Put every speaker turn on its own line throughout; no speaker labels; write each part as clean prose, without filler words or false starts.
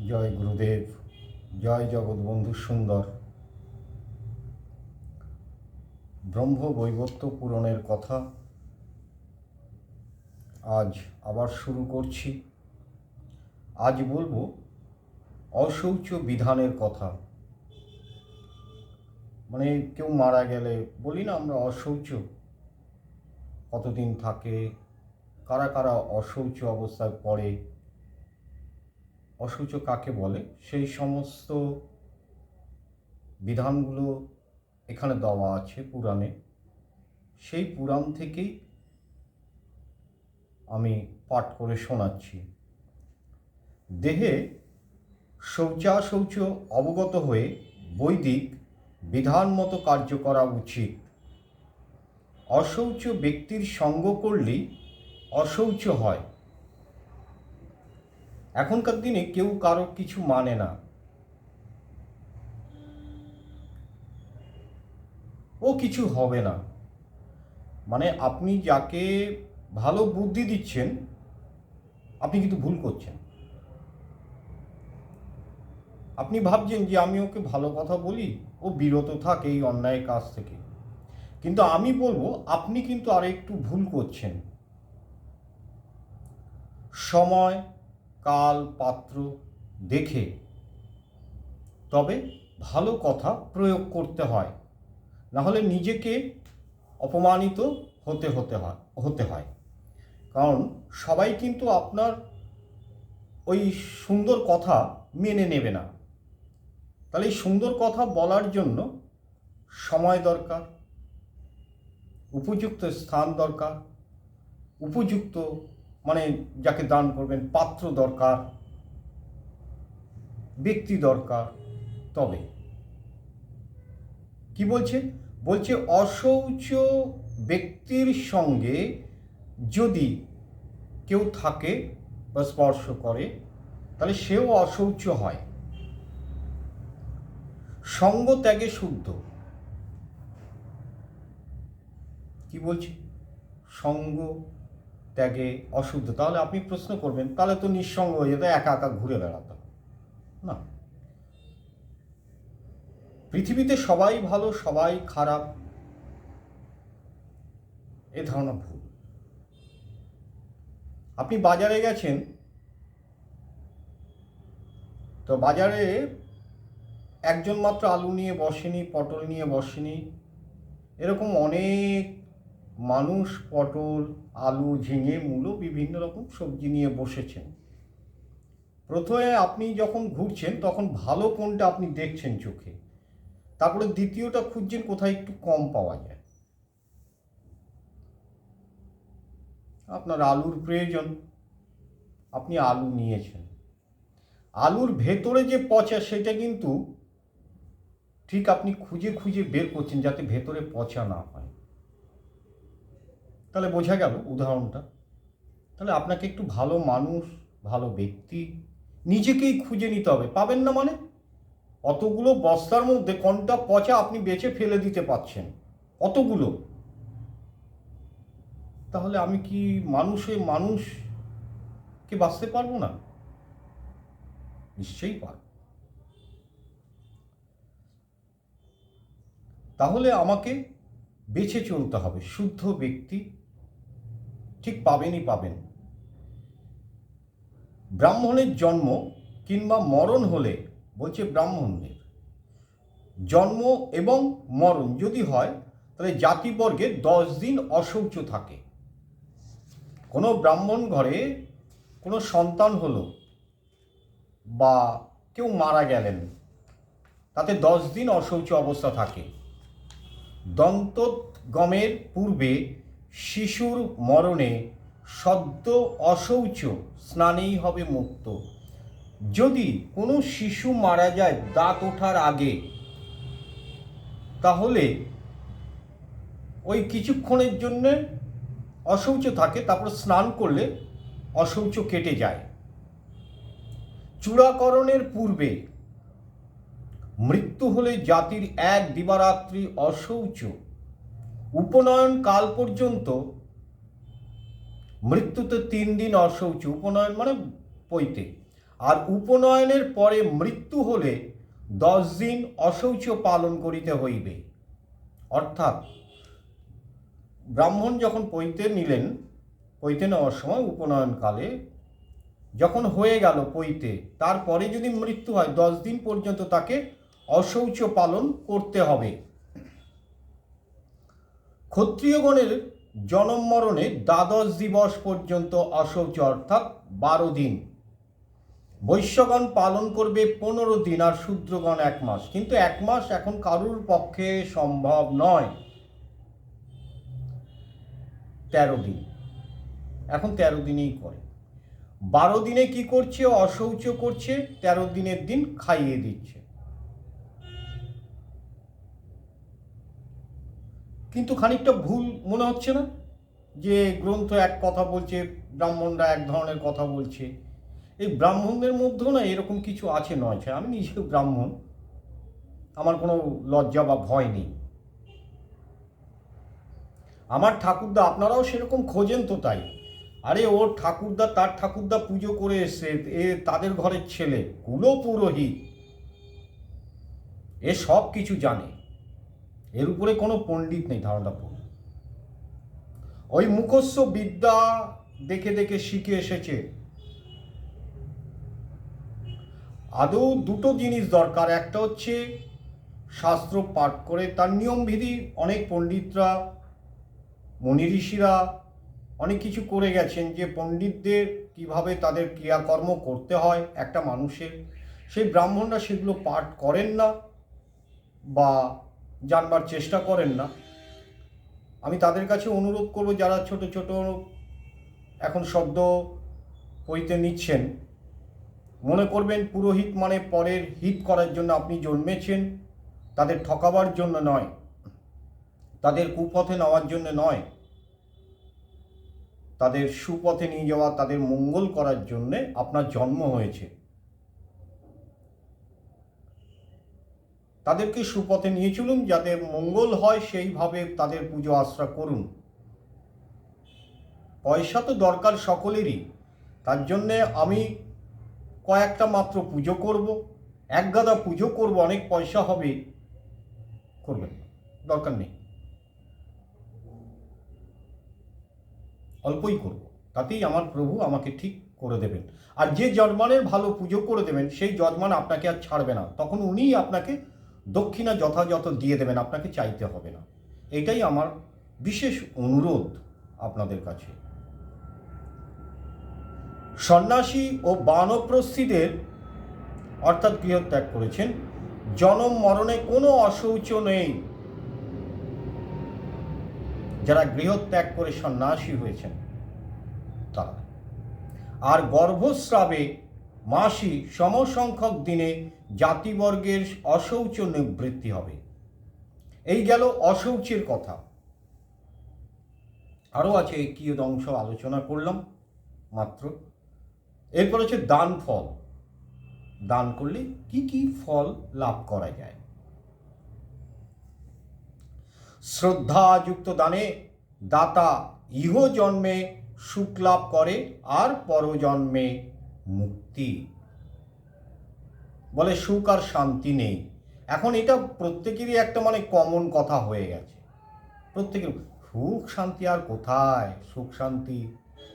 জয় গুরুদেব, জয় জগৎবন্ধু সুন্দর। ব্রহ্মবৈবর্ত পুরাণের কথা আজ আবার শুরু করছি। আজ বলবো অশৌচ বিধানের কথা। মানে কেউ মারা গেলে বলি না আমরা অশৌচ, কতদিন থাকে, কারা কারা অশৌচ অবস্থায় পড়ে, অশৌচ কাকে বলে, সেই সমস্ত বিধানগুলো এখানে দেওয়া আছে পুরাণে। সেই পুরাণ থেকেই আমি পাঠ করে শোনাচ্ছি। দেহে শৌচাশৌচ অবগত হয়ে বৈদিক বিধান মতো কার্য করা উচিত। অশৌচ ব্যক্তির সঙ্গ করলেই অশৌচ হয়। এখনকার দিনে কেউ কারো কিছু মানে না, ও কিছু হবে না। মানে আপনি যাকে ভালো বুদ্ধি দিচ্ছেন, আপনি কিন্তু ভুল করছেন। আপনি ভাবছেন যে আমি ওকে ভালো কথা বলি, ও বিরত থাকে এই অন্যায় কাজ থেকে, কিন্তু আমি বলবো আপনি কিন্তু আর একটু ভুল করছেন। সময়, কাল, পাত্র দেখে তবে ভালো কথা প্রয়োগ করতে হয়, না হলে নিজেকে অপমানিত হতে হয়। কারণ সবাই কিন্তু আপনার ওই সুন্দর কথা মেনে নেবে না। তাহলে এই সুন্দর কথা বলার জন্য সময় দরকার, উপযুক্ত স্থান দরকার, উপযুক্ত মানে যাকে দান করবেন পাত্র দরকার, ব্যক্তি দরকার। তবে কি বলছে অশৌচ ব্যক্তির সঙ্গে যদি কেউ থাকে বা স্পর্শ করে, তাহলে সেও অশৌচ হয়। সঙ্গ ত্যাগে শুদ্ধ। কি বলছি? সঙ্গ ত্যাগে অশুদ্ধ। তাহলে আপনি প্রশ্ন করবেন, তাহলে তো নিঃসঙ্গ হয়ে যেত, একা একা ঘুরে বেড়াতো না। পৃথিবীতে সবাই ভালো সবাই খারাপ, এ ধারণা ভুল। আপনি বাজারে গেছেন, তো বাজারে একজন মাত্র আলু নিয়ে বসেনি, পটল নিয়ে বসেনি, এরকম অনেক মানুষ পটল, আলু, ঝিঙে, মূলো, বিভিন্ন রকম সবজি নিয়ে বসেছেন। প্রথমে আপনি যখন ঘুরছেন তখন ভালো কোনটা আপনি দেখছেন চোখে, তারপরে দ্বিতীয়টা খুঁজছেন কোথায় একটু কম পাওয়া যায়। আপনার আলুর প্রয়োজন, আপনি আলু নিয়েছেন। আলুর ভেতরে যে পচা সেটা কিন্তু ঠিক আপনি খুঁজে খুঁজে বের করছেন যাতে ভেতরে পচা না হয়। তাহলে বোঝা গেল উদাহরণটা। তাহলে আপনাকে একটু ভালো মানুষ, ভালো ব্যক্তি নিজেকেই খুঁজে নিতে হবে। পাবেন না মানে অতগুলো বস্তার মধ্যে কোনটা পচা আপনি বেছে ফেলে দিতে পারছেন, অতগুলো। তাহলে আমি কি মানুষকে বাঁচতে পারবো না? নিশ্চয়ই পারব। তাহলে আমাকে বেছে চলতে হবে। শুদ্ধ ব্যক্তি ঠিক পাবেন। ব্রাহ্মণের জন্ম কিংবা মরণ হলে, বলছে ব্রাহ্মণদের জন্ম এবং মরণ যদি হয়, তাহলে জাতিবর্গে 10 দিন অশৌচ থাকে। কোনো ব্রাহ্মণ ঘরে কোনো সন্তান হলো বা কেউ মারা গেলেন, তাতে 10 দিন অশৌচ অবস্থা থাকে। দন্তোদ্গমের পূর্বে শিশুর মরণে সদ্য অশৌচ স্নানেই হবে মুক্ত। যদি কোনো শিশু মারা যায় দাঁত ওঠার আগে, তাহলে ওই কিছুক্ষণের জন্য অশৌচ থাকে, তারপর স্নান করলে অশৌচ কেটে যায়। চূড়াকরণের পূর্বে মৃত্যু হলে জাতির এক দিবারাত্রি অশৌচ, উপনয়ন কাল পর্যন্ত মৃত্যুতে 3 দিন অশৌচ। উপনয়ন মানে পৈতে। আর উপনয়নের পরে মৃত্যু হলে 10 দিন অশৌচ পালন করিতে হইবে। অর্থাৎ ব্রাহ্মণ যখন পৈতে নিলেন, পৈতে নেওয়ার সময় উপনয়নকালে যখন হয়ে গেল পৈতে, তারপরে যদি মৃত্যু হয় 10 দিন পর্যন্ত তাকে অশৌচ পালন করতে হবে। ক্ষত্রিয়গণের জন্ম মরণে দ্বাদশ দিবস পর্যন্ত অশৌচ, অর্থাৎ 12 দিন। বৈশ্যগণ পালন করবে 15 দিন, আর শূদ্রগণ 1 মাস। কিন্তু 1 মাস এখন কারুর পক্ষে সম্ভব নয়। 13 দিন, এখন 13 দিনেই করে। 12 দিনে কি করছে? অশৌচ করছে, 13 দিনের দিন খাইয়ে দিচ্ছে। কিন্তু খানিকটা ভুল মনে হচ্ছে না? যে গ্রন্থ এক কথা বলছে, ব্রাহ্মণরা এক ধরনের কথা বলছে। এই ব্রাহ্মণদের মধ্যেও না এরকম কিছু আছে নয়। আমি নিজেও ব্রাহ্মণ, আমার কোনো লজ্জা বা ভয় নেই। আমার ঠাকুরদা, আপনারাও সেরকম খোঁজেন তো তাই। আরে ওর ঠাকুরদা, তার ঠাকুরদা পুজো করে এসছে, এ তাদের ঘরের ছেলে, কুলো পুরোহিত, এ সব কিছু জানে, এর উপরে কোনো পণ্ডিত নেই ধারণা পড়ে। ওই মুখস্থ বিদ্যা দেখে দেখে শিখে এসেছে। আদৌ দুটো জিনিস দরকার, একটা হচ্ছে শাস্ত্র পাঠ করে তার নিয়মবিধি, অনেক পণ্ডিতরা, মুনি ঋষিরা অনেক কিছু করে গেছেন যে পণ্ডিতদের কিভাবে তাদের ক্রিয়াকর্ম করতে হয় একটা মানুষের। সেই ব্রাহ্মণরা সেগুলো পাঠ করেন না বা জানবার চেষ্টা করেন না। আমি তাদের কাছে অনুরোধ করব, যারা ছোট ছোট এখন শব্দ পৈতে নিচ্ছেন, মনে করবেন পুরোহিত মানে পরের হিত করার জন্য আপনি জন্মেছেন, তাদের ঠকাবার জন্য নয়, তাদের কুপথে নেওয়ার জন্য নয়, তাদের সুপথে নিয়ে যাওয়া, তাদের মঙ্গল করার জন্যে আপনার জন্ম হয়েছে। তাদেরকে সুপথে নিয়ে চলুন, যাতে মঙ্গল হয়, সেইভাবে তাদের পুজো আশ্রা করুন। পয়সা তো দরকার সকলেরই, তার জন্যে আমি কয়েকটা মাত্র পুজো করব, এক গাদা পুজো করব, অনেক পয়সা হবে, করবেন, দরকার নেই, অল্পই করব, তাতেই আমার প্রভু আমাকে ঠিক করে দেবেন। আর যে যজমানের ভালো পুজো করে দেবেন, সেই যজমান আপনাকে আর ছাড়বে না, তখন উনিই আপনাকে দক্ষিণা যথাযথ দিয়ে দেবেন, আপনাকে চাইতে হবে না। এটাই আমার বিশেষ অনুরোধ আপনাদের কাছে। সন্ন্যাসী ও বানপ্রস্থিদের, অর্থাৎ গৃহত্যাগ করেছেন, জনম মরণে কোনো অশৌচ নেই। যারা গৃহত্যাগ করে সন্ন্যাসী হয়েছেন তারা। আর গর্ভস্রাবে মাসি সমসংখ্যক দিনে জাতিবর্গের অশৌচ নিবৃত্তি হবে। এই গেল অশৌচের কথা। আরও আছে, কিয়দ অংশ আলোচনা করলাম মাত্র। এরপর হচ্ছে দান ফল। দান করলে কি কি ফল লাভ করা যায়। শ্রদ্ধাযুক্ত দানে দাতা ইহ জন্মে সুখ লাভ করে, আর পরজন্মে মুক্তি। বলে সুখ আর শান্তি নেই। এখন এটা প্রত্যেকেরই একটা মানে কমন কথা হয়ে গেছে। প্রত্যেকের সুখ শান্তি আর কোথায়, সুখ শান্তি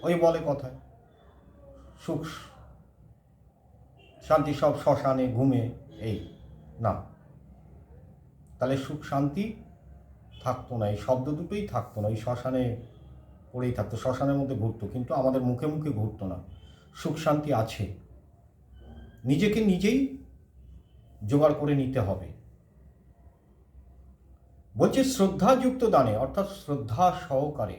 ওই বলে কথায়, সুখ শান্তি সব শ্মশানে ঘুমে, এই না, তাহলে সুখ শান্তি থাকতো না, এই শব্দ দুটোই থাকতো না, ওই শ্মশানে পড়েই থাকতো, শ্মশানের মধ্যে ঘুরতো, কিন্তু আমাদের মুখে মুখে ঘুরতো না। সুখ শান্তি আছে, নিজেকে নিজেই জোগাড় করে নিতে হবে। বলছে শ্রদ্ধাযুক্ত দানে, অর্থাৎ শ্রদ্ধা সহকারে,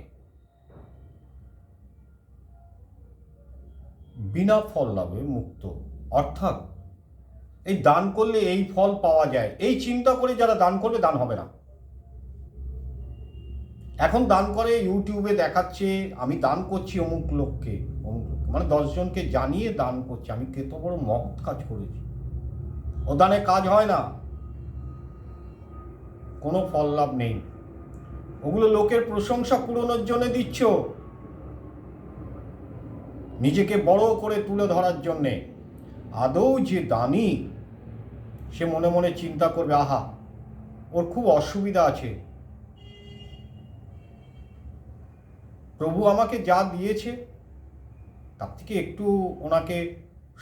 বিনা ফল লাভে মুক্ত। অর্থাৎ এই দান করলে এই ফল পাওয়া যায়, এই চিন্তা করে যারা দান করবে, দান হবে না। এখন দান করে ইউটিউবে দেখাচ্ছে আমি দান করছি অমুক লোককে, মানে 10 জনকে জানিয়ে দান করছে, আমি কত বড় মহৎ কাজ করেছি। ও দানে কাজ হয় না, কোনো ফল লাভ নেই। ওগুলো লোকের প্রশংসা কুড়ানোর জন্য দিচ্ছ, নিজেকে বড় করে তুলে ধরার জন্যে। আদৌ যে দানি, সে মনে মনে চিন্তা করবে, আহা, ওর খুব অসুবিধা আছে, প্রভু আমাকে যা দিয়েছে তার থেকে একটু ওনাকে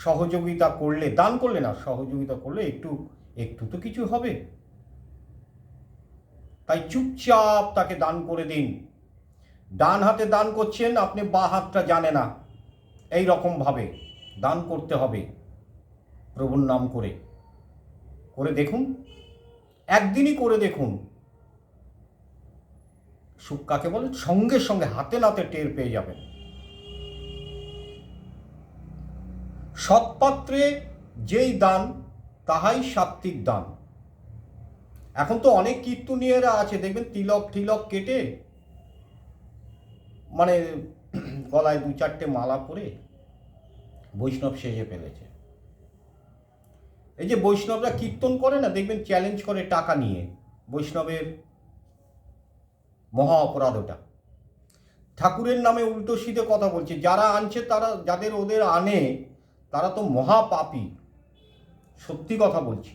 সহযোগিতা করলে, দান করলে না, সহযোগিতা করলে একটু একটু তো কিছু হবে। তাই চুপচাপ তাকে দান করে দিন। ডান হাতে দান করছেন, আপনি বাঁ হাতটা জানে না, এই রকম ভাবে দান করতে হবে প্রভুর নাম করে। করে দেখুন, একদিনই করে দেখুন, সুখ কাকে বলে, সঙ্গে সঙ্গে হাতে নাতে টের পেয়ে যাবেন। সৎপাত্রে যেই দান তাহাই সাত্ত্বিক দান। এখন তো অনেক কীর্তনীয়রা আছে, দেখবেন তিলক টিলক কেটে, মানে গলায় 2-4টে মালা পরে বৈষ্ণব সেজে ফেলেছে। এই যে বৈষ্ণবরা কীর্তন করে না, দেখবেন চ্যালেঞ্জ করে টাকা নিয়ে, বৈষ্ণবের মহা অপরাধ ওটা। ঠাকুরের নামে উল্টো সিধে কথা বলছে, যারা আনছে তারা, যাদের ওদের আনে তারা তো মহা পাপী, সত্যি কথা বলছি।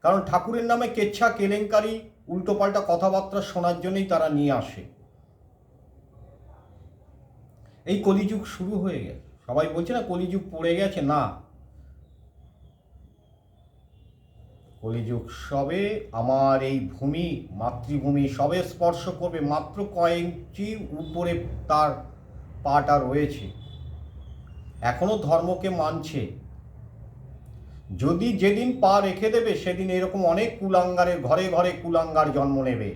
কারণ ঠাকুরের নামে কেচ্ছা কেলেঙ্কারি উল্টোপাল্টা কথাবার্তা শোনার জন্যই তারা নিয়ে আসে। এই কলিযুগ শুরু হয়ে গেছে, সবাই বলছে না কলিযুগ পড়ে গেছে, না, কলিযুগ সবে আমার এই ভূমি, মাতৃভূমি সবে স্পর্শ করবে, মাত্র কয়েকটি উপরে তার পাটা রয়েছে, এখনো ধর্মকে মানছে। যদি যেদিন পা রেখে দেবে, সেদিন এরকম অনেক কুলাঙ্গারের ঘরে ঘরে কুলাঙ্গার জন্ম নেবে।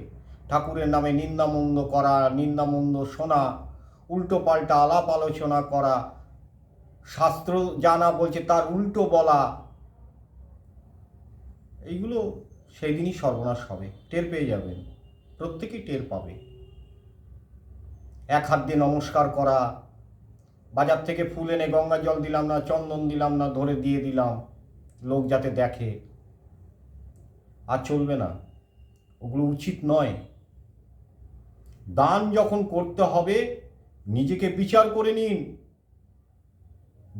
ঠাকুরের নামে নিন্দামন্দ করা, নিন্দামন্দ শোনা, উল্টো পাল্টা আলাপ আলোচনা করা, শাস্ত্র জানা বলছে তার উল্টো বলা, এইগুলো সেই দিনই সর্বনাশ হবে, টের পেয়ে যাবেন, প্রত্যেকেই টের পাবে। এক হাত দিয়ে নমস্কার করা, বাজার থেকে ফুল এনে গঙ্গা জল দিলাম না, চন্দন দিলাম না, ধরে দিয়ে দিলাম লোক যাতে দেখে, আর চলবে না, ওগুলো উচিত নয়। দান যখন করতে হবে, নিজেকে বিচার করে নিন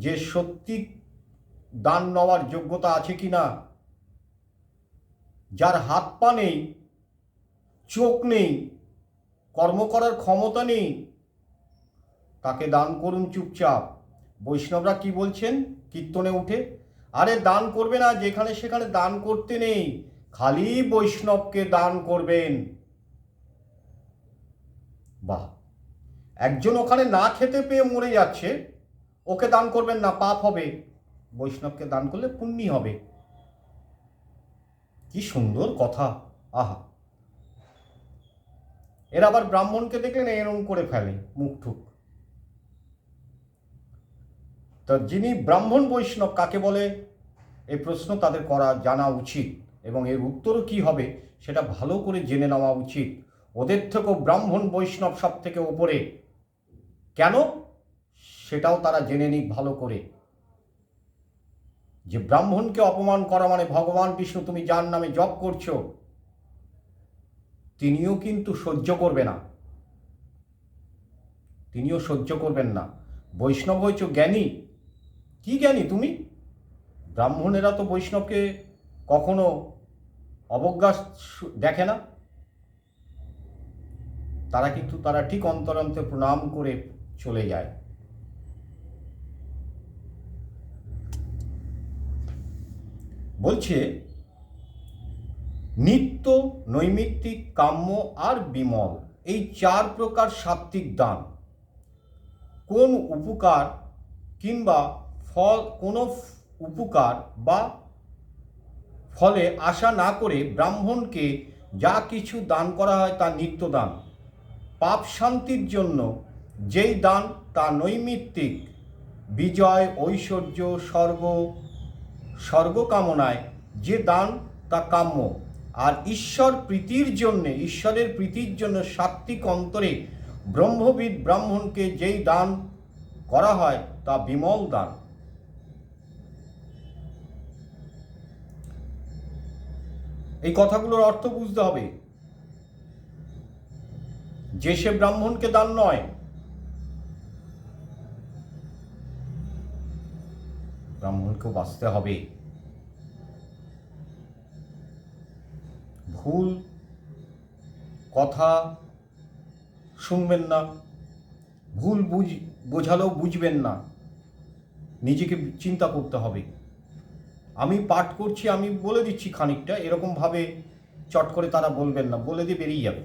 যে সত্যি দান নেওয়ার যোগ্যতা আছে কি না। যার হাত পা নেই, চোখ নেই, কর্ম করার ক্ষমতা নেই, তাকে দান করুন চুপচাপ। বৈষ্ণবরা কি বলছেন কীর্তনে উঠে, আরে দান করবে না, যেখানে সেখানে দান করতে নেই, খালি বৈষ্ণবকে দান করবেন। বাহ, একজন ওখানে না খেতে পেয়ে মরে যাচ্ছে, ওকে দান করবেন না, পাপ হবে, বৈষ্ণবকে দান করলে পুণ্যি হবে। কি সুন্দর কথা, আহা। এর আবার ব্রাহ্মণকে দেখলেন এরকম করে ফেলে মুখ ঠুক। তো যিনি ব্রাহ্মণ বৈষ্ণব কাকে বলে, এই প্রশ্ন তাদের করা জানা উচিত, এবং এর উত্তরও কি হবে সেটা ভালো করে জেনে নেওয়া উচিত। ওদের থেকেও ব্রাহ্মণ বৈষ্ণব সব থেকে ওপরে, কেন সেটাও তারা জেনে নিক ভালো করে। যে ব্রাহ্মণকে অপমান করা মানে, ভগবান বিষ্ণু তুমি যার নামে জপ করছো, তিনিও কিন্তু সহ্য করবে না, তিনিও সহ্য করবেন না। বৈষ্ণব হয়েছ জ্ঞানী, কি জ্ঞানী তুমি? ব্রাহ্মণেরা তো বৈষ্ণবকে কখনো অবজ্ঞা দেখে না, তারা কিন্তু তারা ঠিক অন্তরান্তে প্রণাম করে চলে যায়। বলছে নিত্য, নৈমিত্তিক, কাম্য আর বিমল, এই 4 প্রকার সাত্ত্বিক দান। কোন উপকার কিংবা ফল, কোনো উপকার বা ফলে আশা না করে ব্রাহ্মণকে যা কিছু দান করা হয় তা নিত্য দান। পাপ শান্তির জন্য যেই দান তা নৈমিত্তিক, বিজয়, ঐশ্বর্য, স্বর্গ কামনায় যে দান তা কাম্য, আর ঈশ্বর প্রীতির জন্যে, ঈশ্বরের প্রীতির জন্য সাত্ত্বিক অন্তরে ব্রহ্মবিদ ব্রাহ্মণকে যেই দান করা হয় তা বিমল দান। এই কথাগুলোর অর্থ বুঝতে হবে। যে সে ব্রাহ্মণকে দান নয়, ব্রাহ্মণকেও বাঁচতে হবে। ভুল কথা শুনবেন না, ভুল বোঝালেও বুঝবেন না, নিজেকে চিন্তা করতে হবে। আমি পাঠ করছি, আমি বলে দিচ্ছি খানিকটা, এরকমভাবে চট করে তারা বলবেন না, বলে দিয়ে বেরিয়ে যাবে।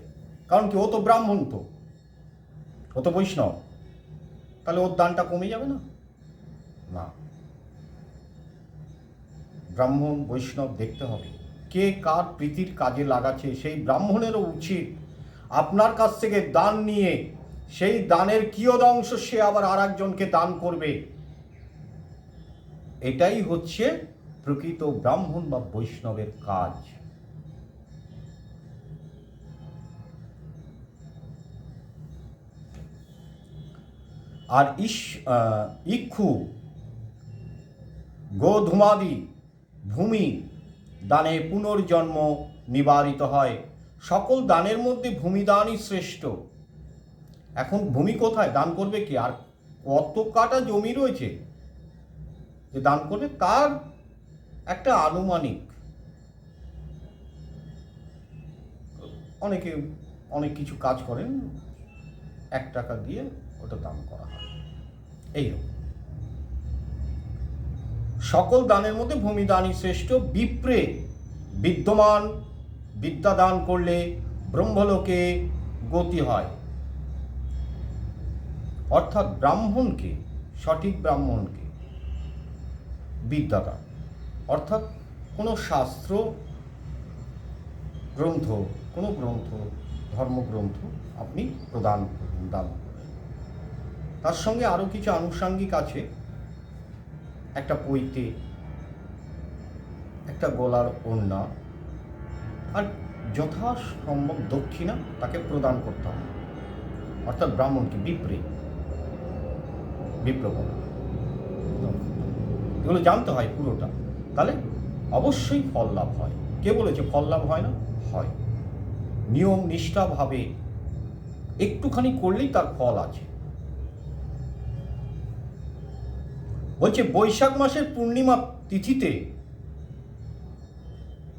কারণ কি, ও তো ব্রাহ্মণ, ও তো বৈষ্ণব, তাহলে ওর দানটা কমে যাবে না? না, ব্রাহ্মণ বৈষ্ণব দেখতে হবে কে কার প্রীতির কাজে লাগাচ্ছে। সেই ব্রাহ্মণেরও উচিত আপনার কাছ থেকে দান নিয়ে সেই দানের কিয়দংশ সে আবার আর একজনকে দান করবে। এটাই হচ্ছে প্রকৃত ব্রাহ্মণ বা বৈষ্ণবের কাজ। আর ইক্ষু গোধূমাদি ভূমি দানে পুনর্জন্ম নিবারিত হয়। সকল দানের মধ্যে ভূমিদানই শ্রেষ্ঠ। এখন ভূমি কোথায় দান করবে কি, আর কত কাটা জমি রয়েছে যে দান করবে, তার একটা আনুমানিক, অনেকে অনেক কিছু কাজ করেন, 1 টাকা দিয়ে ওটা দান করা হয়। এইরকম সকল দানের মধ্যে ভূমিদানই শ্রেষ্ঠ। বিপ্রে বিদ্যমান বিদ্যা দান করলে ব্রহ্মলোকে গতি হয়। অর্থাৎ ব্রাহ্মণকে, সঠিক ব্রাহ্মণকে বিদ্যাদান, অর্থাৎ কোনো শাস্ত্র গ্রন্থ, কোনো গ্রন্থ, ধর্মগ্রন্থ আপনি দান করবেন। তার সঙ্গে আরও কিছু আনুষাঙ্গিক আছে, একটা পৈতে, একটা গলার ওড়না, আর যথাসম্ভব দক্ষিণা তাকে প্রদান করতে হবে। অর্থাৎ ব্রাহ্মণকে বিপ্রবণ, এগুলো জানতে হয় পুরোটা, তাহলে অবশ্যই ফল লাভ হয়। কে বলেছে ফল লাভ হয় না? হয়। নিয়ম নিষ্ঠাভাবে একটুখানি করলেই তার ফল আছে। বলছে বৈশাখ মাসের পূর্ণিমা তিথিতে,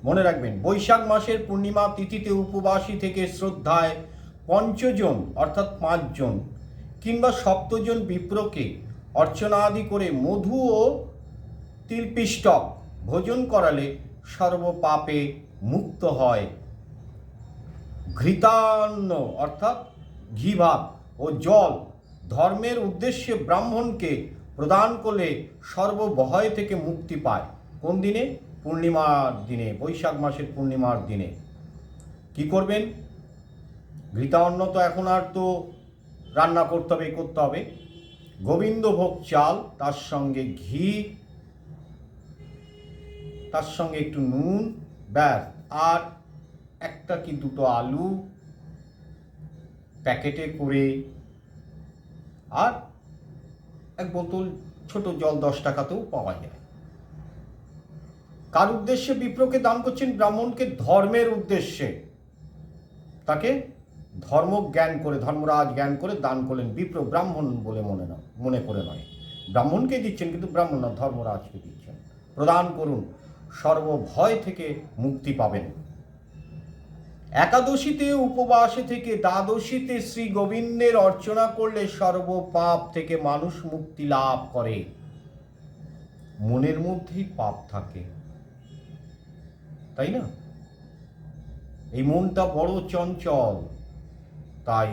মনে রাখবেন, বৈশাখ মাসের পূর্ণিমা তিথিতে উপবাসী থেকে শ্রদ্ধায় 5 জন অর্থাৎ 5 জন কিংবা 7 জন বিপ্রকে অর্চনা আদি করে মধু ও তিলপিষ্টক ভোজন করালে সর্বপাপে মুক্ত হয়। ঘৃতান্ন অর্থাৎ ঘি ভাত ও জল ধর্মের উদ্দেশ্যে ব্রাহ্মণকে প্রদান করলে সর্বভয় থেকে মুক্তি পায়। কোন দিনে? পূর্ণিমার দিনে, বৈশাখ মাসের পূর্ণিমার দিনে। কি করবেন? ঘৃতান্ন তো এখন আর তো রান্না করতে হবে, গোবিন্দভোগ চাল, তার সঙ্গে ঘি, তার সঙ্গে একটু নুন, ব্যাস, আর 1টা কি 2টো আলু প্যাকেটে করে, আর 1 বোতল ছোট জল 10 টাকাতেও পাওয়া যায়। কার উদ্দেশ্যে বিপ্রকে দান করছেন? ব্রাহ্মণকে ধর্মের উদ্দেশ্যে, তাকে ধর্ম জ্ঞান করে, ধর্মরাজ জ্ঞান করে দান করলেন। বিপ্র ব্রাহ্মণ বলে মনে করে নয়, ব্রাহ্মণকে দিচ্ছেন, কিন্তু ব্রাহ্মণ না, ধর্মরাজকে দিচ্ছেন। প্রদান করুন, সর্বভয় থেকে মুক্তি পাবেন। একাদশীতে উপবাসে থেকে দ্বাদশীতে শ্রী গোবিন্দের অর্চনা করলে সর্বপাপ থেকে মানুষ মুক্তি লাভ করে। মনের মধ্যেই পাপ থাকে, তাই না? এই মনটা বড় চঞ্চল, তাই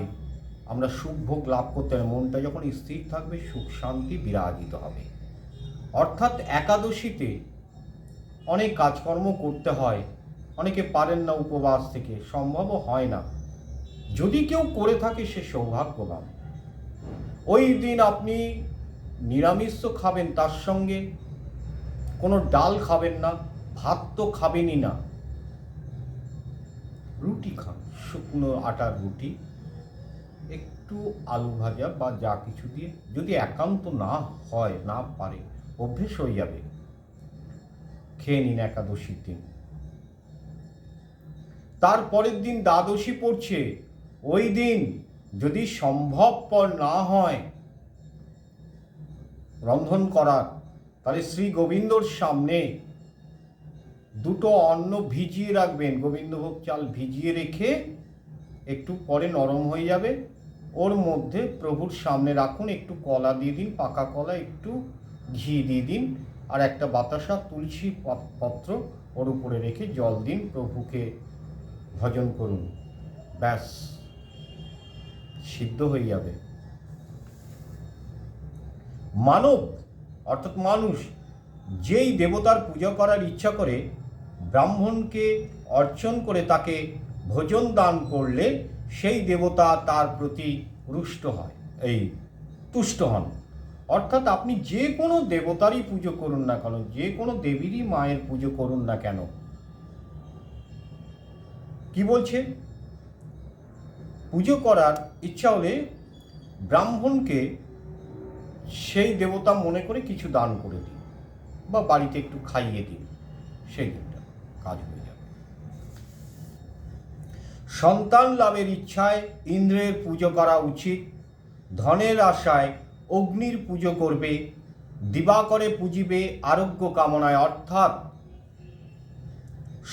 আমরা সুখ ভোগ লাভ করতে হবে। মনটা যখন স্থির থাকবে, সুখ শান্তি বিরাজিত হবে। অর্থাৎ একাদশীতে অনেক কাজকর্ম করতে হয়, অনেকে পারেন না, উপবাস থেকে সম্ভবও হয় না। যদি কেউ করে থাকে সে সৌভাগ্যবান। ওই দিন আপনি নিরামিষ তো খাবেন, তার সঙ্গে কোনো ডাল খাবেন না, ভাত তো খাবেনই না, রুটি খান, শুকনো আটার রুটি, একটু আলু ভাজা বা যা কিছু দিয়ে, যদি একান্ত না হয়, না পারে, অভ্যেস হয়ে যাবে, খেয়ে নিন একাদশীর দিন। তারপরের দিন দ্বাদশী পড়ছে, ওই দিন যদি সম্ভবপর না হয় রন্ধন করার, তাহলে শ্রী গোবিন্দর সামনে দুটো অন্ন ভিজিয়ে রাখবেন, গোবিন্দভোগ চাল ভিজিয়ে রেখে একটু পরে নরম হয়ে যাবে, ওর মধ্যে প্রভুর সামনে রাখুন, একটু কলা দিয়ে দিন, পাকা কলা, একটু ঘি দিয়ে দিন, আর একটা বাতাসা তুলসী পত্র ওর উপরে রেখে জল দিন, প্রভুকে ভজন করুন, ব্যাস সিদ্ধ হয়ে যাবে। মানব অর্থাৎ মানুষ যেই দেবতার পূজা করার ইচ্ছা করে ব্রাহ্মণকে অর্চন করে তাকে ভোজন দান করলে সেই দেবতা তার প্রতি রুষ্ট হয়, তুষ্ট হন। অর্থাৎ আপনি যে কোনো দেবতারই পুজো করুন না কেন, যে কোনো দেবীরই মায়ের পুজো করুন না কেন, কি বলছে, পুজো করার ইচ্ছা হলে ব্রাহ্মণকে সেই দেবতা মনে করে কিছু দান করে দিন বা বাড়িতে একটু খাইয়ে দিন, সেই দিনটা কাজ হয়ে যাবে। সন্তান লাভের ইচ্ছায় ইন্দ্রের পুজো করা উচিত। ধনের আশায় অগ্নির পুজো করবে। দিবাকরে পুজিবে আরোগ্য কামনায়। অর্থাৎ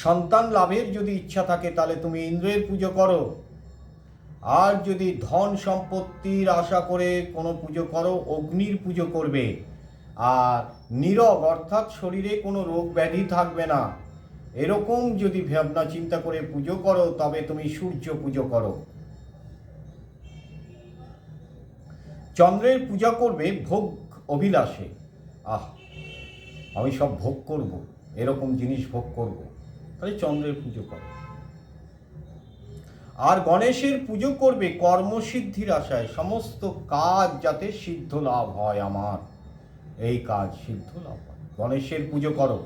সন্তান লাভের যদি ইচ্ছা থাকে তাহলে তুমি ইন্দ্রের পুজো করো, আর যদি ধন সম্পত্তির আশা করে কোনো পুজো করো অগ্নির পুজো করবে। আর নীরব অর্থাৎ শরীরে কোনো রোগ ব্যাধি থাকবে না, এরকম যদি ভাবনা চিন্তা করে পুজো করো তবে তুমি সূর্য পুজো করো। চন্দ্রের পূজা করবে ভোগ অভিলাষে। আমি সব ভোগ করব, এরকম জিনিস ভোগ করব, তাহলে চন্দ্রের পুজো করো। আর গণেশের পুজো করবে কর্মসিদ্ধির আশায়। সমস্ত কাজ যাতে সিদ্ধ লাভ হয়, আমার এই কাজ সিদ্ধ লাভ হয়, গণেশের পুজো করো।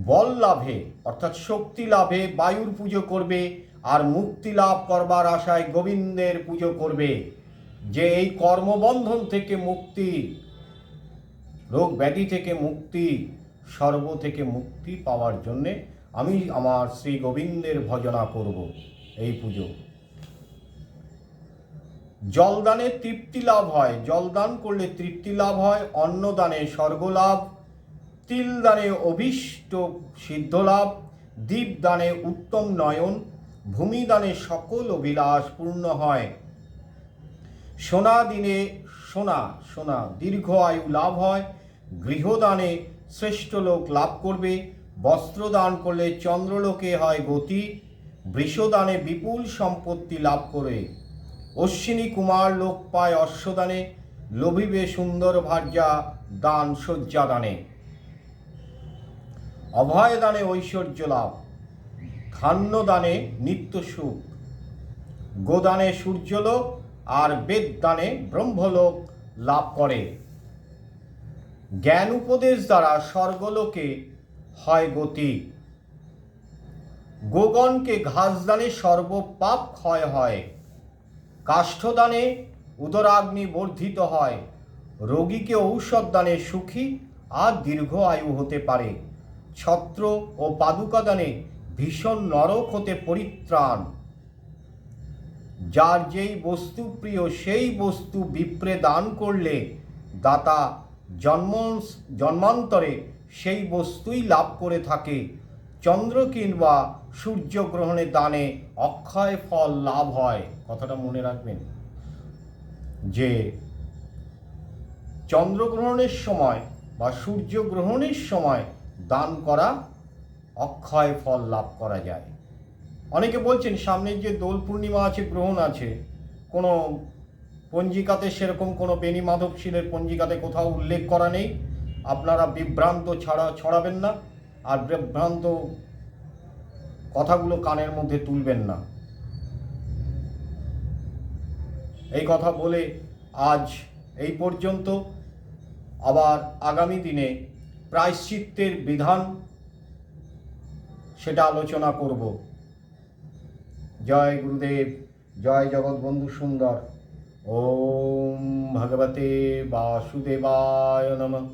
বল লাভে অর্থাৎ শক্তি লাভে বায়ুর পুজো করবে। আর মুক্তি লাভ করবার আশায় গোবিন্দের পুজো করবে, যে এই কর্মবন্ধন থেকে মুক্তি, রোগ ব্যাধি থেকে মুক্তি, সর্ব থেকে মুক্তি পাওয়ার জন্যে আমি আমার শ্রী গোবিন্দের ভজনা করব, এই পুজো। জলদানে তৃপ্তি লাভ হয়, জলদান করলে তৃপ্তি লাভ হয়। অন্নদানে স্বর্গলাভ। তিল দানে অভীষ্ট সিদ্ধ লাভ। দীপদানে উত্তম নয়ন। ভূমিদানে সকল অভিলাষ পূর্ণ হয়। সোনা দিনে সোনা দীর্ঘ আয়ু লাভ হয়। গৃহদানে শ্রেষ্ঠ লোক লাভ করবে। বস্ত্রদান করলে চন্দ্রলোকে হয় গতি। বৃষদানে বিপুল সম্পত্তি লাভ করে। অশ্বিনী কুমার লোক পায় অশ্বদানে। লোভিবে সুন্দর ভার্যা দান শয্যা দানে। অভয় দানে ঐশ্বর্য লাভ। ধান্য দানে নিত্য সুখ। গোদানে সূর্যলোক। আর বেদ দানে ব্রহ্মলোক লাভ করে। জ্ঞান উপদেশ দ্বারা স্বর্গলোকে হয় গতি। গোগণকে ঘাস দানে সর্বপাপ ক্ষয় হয়। কাষ্ঠদানে উদরাগ্নি বর্ধিত হয়। রোগীকে ঔষধ দানে সুখী আর দীর্ঘ আয়ু হতে পারে। ছত্র ও পাদুকা দানে ভীষণ নরক হতে পরিত্রাণ। যার যেই বস্তু প্রিয় সেই বস্তু বিপ্রে দান করলে দাতা জন্মান্তরে সেই বস্তুই লাভ করে থাকে। চন্দ্র কিংবা সূর্যগ্রহণের দানে অক্ষয় ফল লাভ হয়। কথাটা মনে রাখবেন যে চন্দ্রগ্রহণের সময় বা সূর্যগ্রহণের সময় দান করা অক্ষয় ফল লাভ করা যায়। অনেকে বলছেন সামনের যে দোল পূর্ণিমা আছে, গ্রহণ আছে, কোনো পঞ্জিকাতে সেরকম কোনো বেণী মাধব শীলের পঞ্জিকাতে কোথাও উল্লেখ করা নেই। আপনারা বিভ্রান্ত ছড়াবেন না, আর বিভ্রান্ত কথাগুলো কানের মধ্যে তুলবেন না। এই কথা বলে আজ এই পর্যন্ত। আবার আগামী দিনে প্রায়শ্চিত্তের বিধান সেটা আলোচনা করব। জয় গুরুদেব, জয় জগৎবন্ধু সুন্দর। ওম ভগবতে বাসুদেবায় নমঃ।